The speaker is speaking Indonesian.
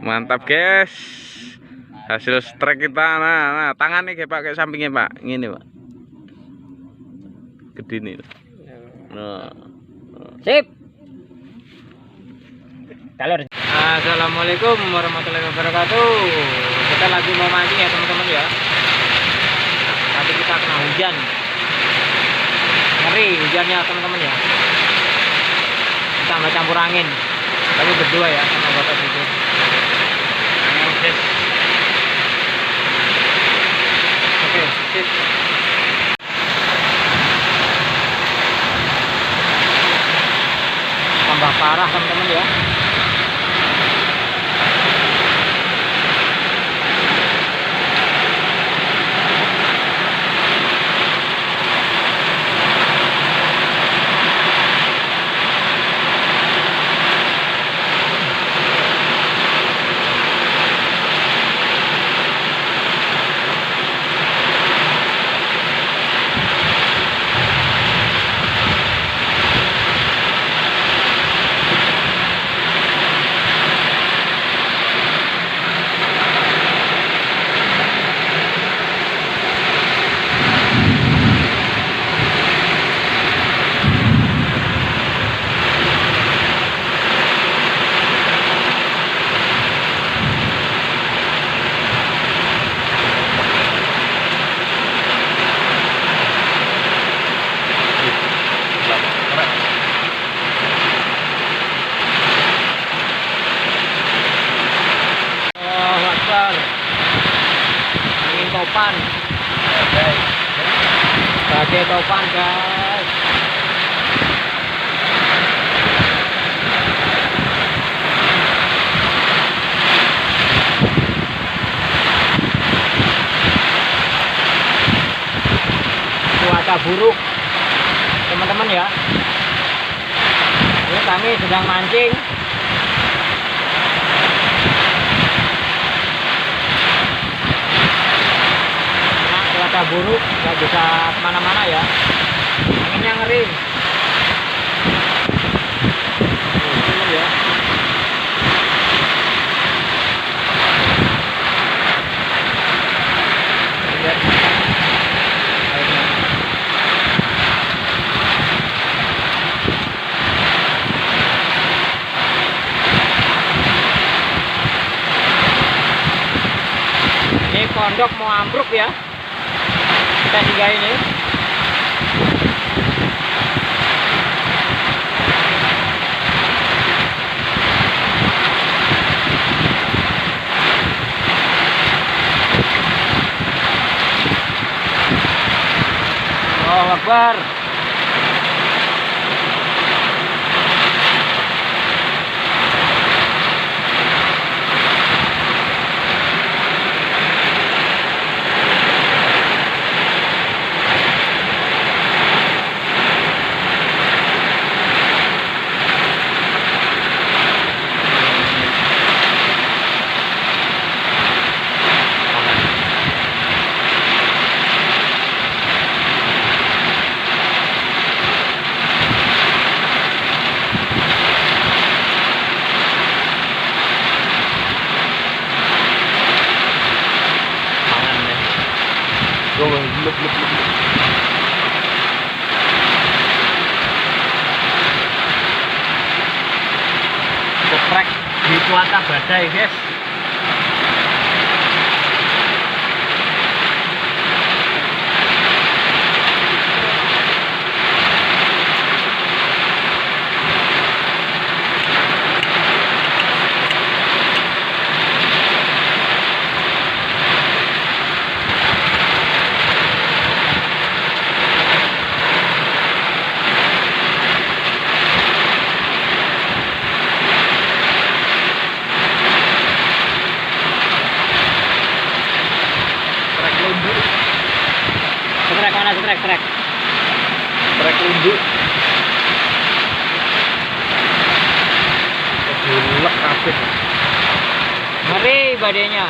Mantap guys, hasil strike kita. Nah tangan nih Pak, kayak sampingnya Pak, ini Pak, gede nih. Nah. Sip. Assalamualaikum warahmatullahi wabarakatuh. Kita lagi mau mancing ya teman-teman ya. Tadi kita kena hujan, ngeri hujannya teman-teman ya. Tambah campur angin. Kami berdua ya sama bapak itu. Oke, sip. Tambah parah teman-teman ya. Angin topan, badai topan guys. Cuaca buruk teman-teman ya. Ini kami sedang mancing. Cuaca buruk, nggak bisa kemana-mana ya. Anginnya ngeri. Ya. Lihat. Ini pondok mau ambruk ya. Kita singgah ini. Allahu Akbar. Geprek di cuaca badai guys. Trek lumbu. Bulek kabeh. Ngeri badainya.